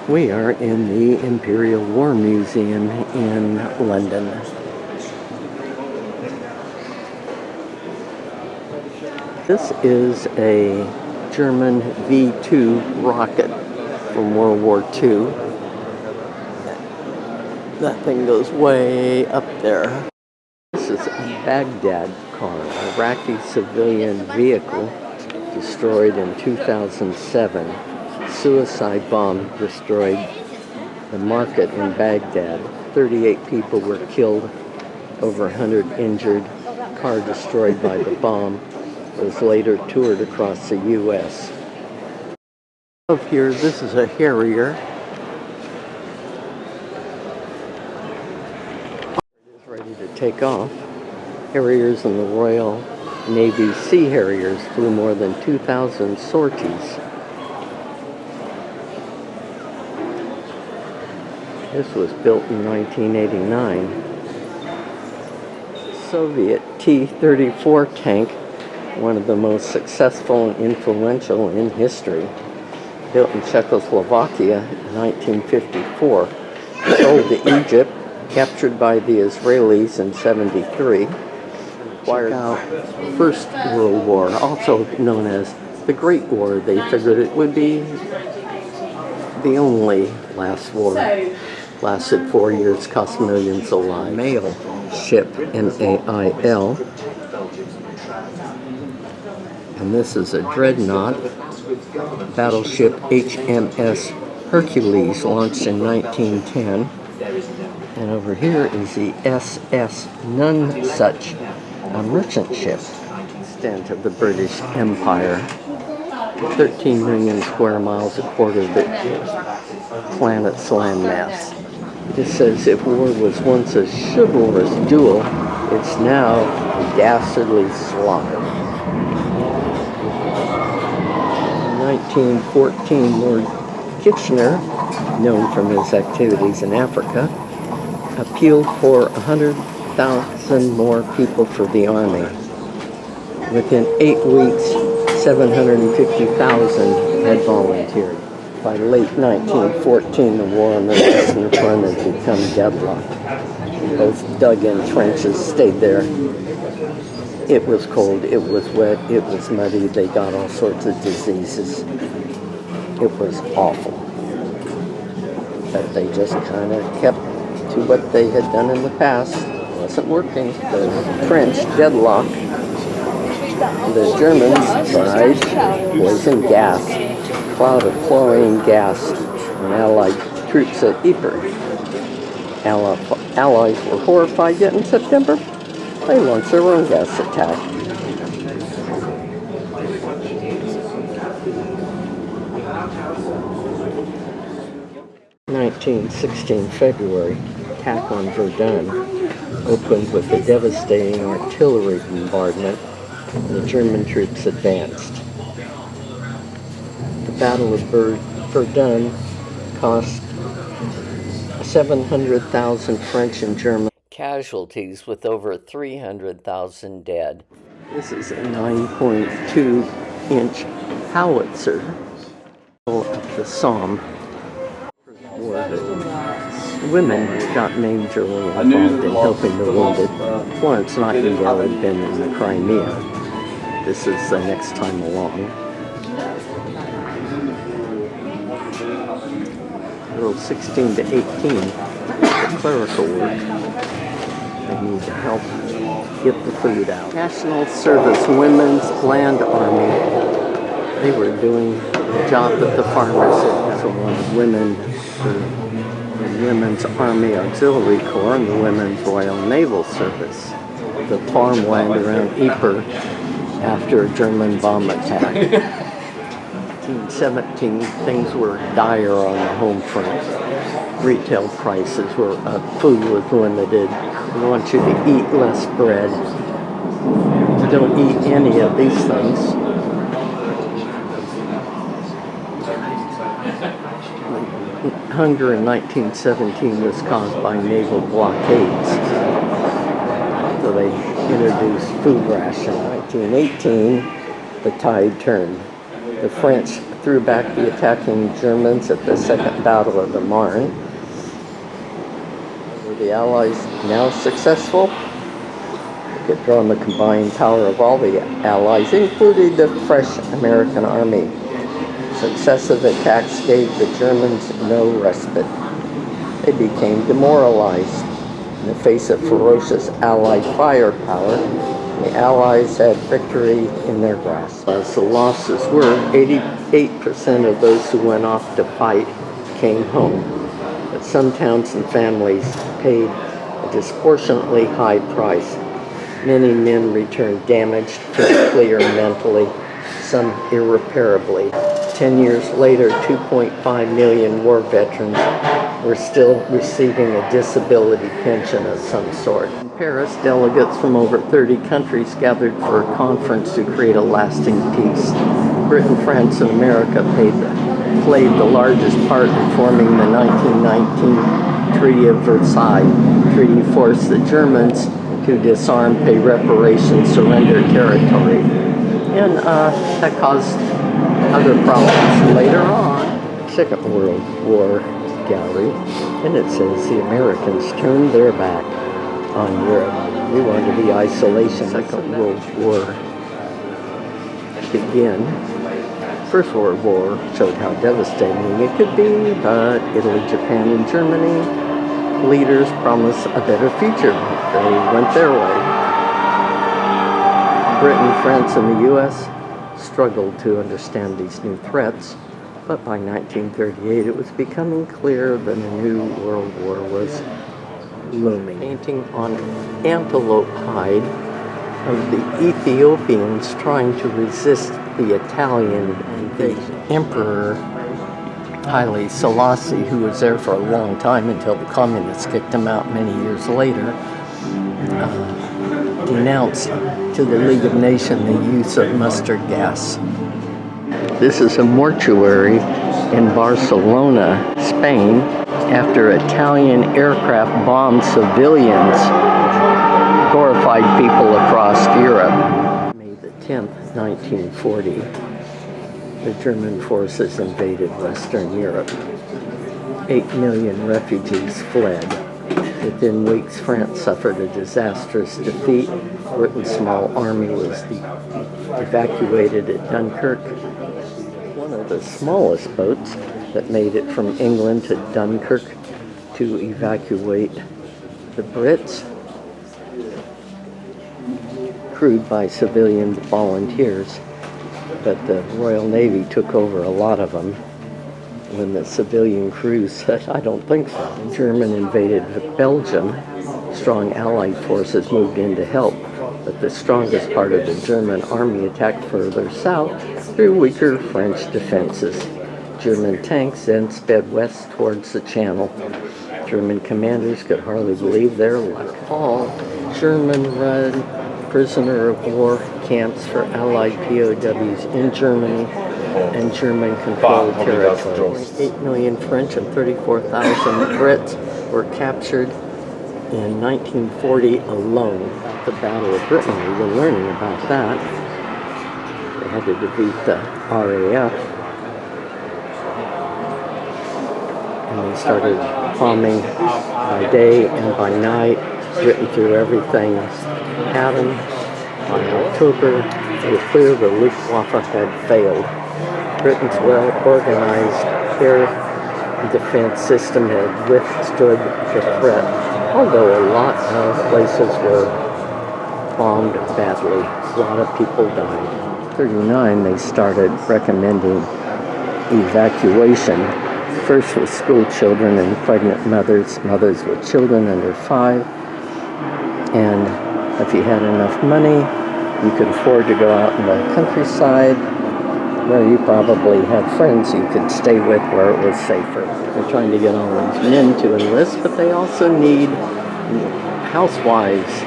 We are in the Imperial War Museum in London. This is a German V-2 rocket from World War II. That thing goes way up there. This is a Baghdad car, Iraqi civilian vehicle destroyed in 2007. Suicide bomb destroyed the market in Baghdad. 38 people were killed, over 100 injured. Car destroyed by the bomb. Was later toured across the U.S. Up here, this is a Harrier. It is ready to take off. Harriers in the Royal Navy Sea Harriers flew more than 2,000 sorties. This was built in 1989. Soviet T-34 tank, one of the most successful and influential in history. Built in Czechoslovakia in 1954. Sold to Egypt, captured by the Israelis in 1973. Check out First World War, also known as the Great War. They figured it would be the only last war. Lasted 4 years, cost millions of lives. Mail ship, M-A-I-L. And this is a dreadnought, battleship HMS Hercules, launched in 1910. And over here is the SS Nonsuch, a merchant ship, extent of the British Empire. 13 million square miles, a quarter of the planet's landmass. It says if war was once a chivalrous duel, it's now a dastardly slaughter. In 1914, Lord Kitchener, known from his activities in Africa, appealed for 100,000 more people for the army. Within 8 weeks, 750,000 had volunteered. By late 1914, the war on the Western Front had become deadlocked. Both dug in trenches, stayed there. It was cold, it was wet, it was muddy. They got all sorts of diseases. It was awful. But they just kind of kept to what they had done in the past. It wasn't working. The French deadlocked. The Germans tried poison gas, cloud of chlorine gas, and Allied troops at Ypres. Allies were horrified, yet in September, they launched their own gas attack. February, attack on Verdun opened with a devastating artillery bombardment. The German troops advanced. The Battle of Verdun cost 700,000 French and German casualties, with over 300,000 dead. This is a 9.2-inch howitzer of the Somme. Women got majorly involved in helping the wounded. Florence Nightingale had been in the Crimea. This is the next time along. Girls 16 to 18, the clerical work. They need to help get the food out. National Service Women's Land Army. They were doing the job that the farmers did. So one of women, the Women's Army Auxiliary Corps and the Women's Royal Naval Service. The farmland around Ypres after a German bomb attack. 1917, things were dire on the home front. Retail prices were up, food was limited. We want you to eat less bread. Don't eat any of these things. Hunger in 1917 was caused by naval blockades. So they introduced food ration. 1918, the tide turned. The French threw back the attacking Germans at the Second Battle of the Marne. Were the Allies now successful? We could draw on the combined power of all the Allies, including the fresh American army. Successive attacks gave the Germans no respite. They became demoralized. In the face of ferocious Allied firepower, the Allies had victory in their grasp. As the losses were, 88% of those who went off to fight came home. But some towns and families paid a disproportionately high price. Many men returned damaged physically or mentally, some irreparably. 10 years later, 2.5 million war veterans were still receiving a disability pension of some sort. In Paris, delegates from over 30 countries gathered for a conference to create a lasting peace. Britain, France, and America played the largest part in forming the 1919 Treaty of Versailles. The treaty forced the Germans to disarm, pay reparations, surrender territory. And that caused other problems later on. Second World War gallery, and it says the Americans turned their back on Europe. We wanted the isolation. Second World War began. First World War showed how devastating it could be, but Italy, Japan, and Germany leaders promised a better future. They went their way. Britain, France, and the U.S. struggled to understand these new threats, but by 1938 it was becoming clear that a new world war was looming. Painting on antelope hide of the Ethiopians trying to resist the Italian invasion. Emperor Haile Selassie, who was there for a long time until the communists kicked him out many years later, denounced to the League of Nations the use of mustard gas. This is a mortuary in Barcelona, Spain, after Italian aircraft bombed civilians, horrified people across Europe. May the 10th, 1940, the German forces invaded Western Europe. 8 million refugees fled. Within weeks, France suffered a disastrous defeat. Britain's small army was evacuated at Dunkirk. One of the smallest boats that made it from England to Dunkirk to evacuate the Brits, crewed by civilian volunteers, but the Royal Navy took over a lot of them. When the civilian crew said, "I don't think so." The German invaded Belgium. Strong Allied forces moved in to help, but the strongest part of the German army attacked further south through weaker French defenses. German tanks then sped west towards the Channel. German commanders could hardly believe their luck. All German-run prisoner of war camps for Allied POWs in Germany and German-controlled territories. 8 million French and 34,000 Brits were captured in 1940 alone. The Battle of Britain, we were learning about that. They had to defeat the RAF. And they started bombing by day and by night. Britain threw everything at them. By October, it was clear the Luftwaffe had failed. Britain's well-organized air defense system had withstood the threat, although a lot of places were bombed badly. A lot of people died. In 1939, they started recommending evacuation. First with school children and pregnant mothers with children under 5. And if you had enough money, you could afford to go out in the countryside where you probably had friends you could stay with where it was safer. They're trying to get all these men to enlist, but they also need housewives.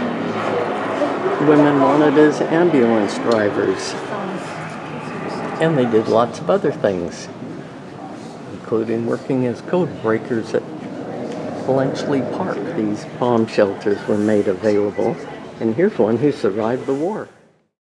Women wanted as ambulance drivers. And they did lots of other things, including working as code breakers at Bletchley Park. These bomb shelters were made available, and here's one who survived the war.